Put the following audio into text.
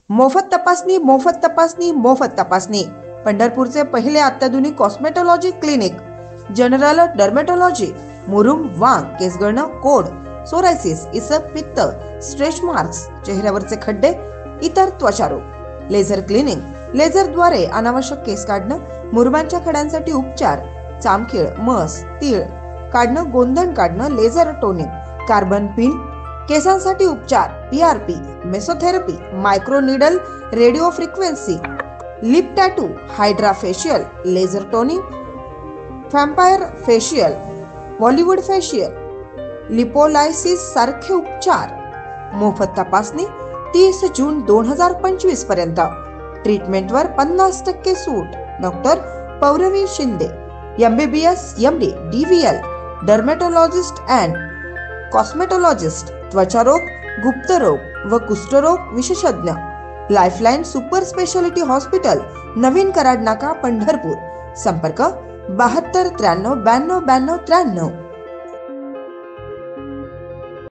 मोफत तपासणी, मोफत तपासणी, मोफत तपासणी. पंढरपूरचे पहिले अत्याधुनिक कॉस्मेटॉलॉजी क्लिनिक. जनरल डर्मेटॉलॉजी, मुरुम, वांग, केस गळणं, कोड, सोरायसिस, इसप, पित्त, स्ट्रेच मार्क्स, चेहऱ्यावरचे खड्डे, इतर त्वचारोग. लेझर क्लिनिक, लेझरद्वारे अनावश्यक केस काढणं, मुरुमांच्या खड्यांसाठी उपचार, चामखीळ, मस, तीळ काढणं, गोंधण काढणं, लेझर टोनिंग, कार्बन पिन, केसांसाठी उपचार, PRP, mesotherapy, micro needle, radio frequency, lip tattoo, hydra facial, laser toning, vampire facial, Bollywood facial, lipolysis सारखे उपचार. मोफत तपासणी 30 जून 2025 पर्यंत. ट्रीटमेंटवर 50% सूट. Doctor Pauravi Shinde, MBBS, MD, DVL, dermatologist and cosmetologist, त्वचारोग, गुप्तरोग व कुष्ठरोग विशेषज्ञ. लाईफलाईन सुपर स्पेशालिटी हॉस्पिटल, नवीन कराड नाका, पंढरपूर. संपर्क 72 93 92 92 93.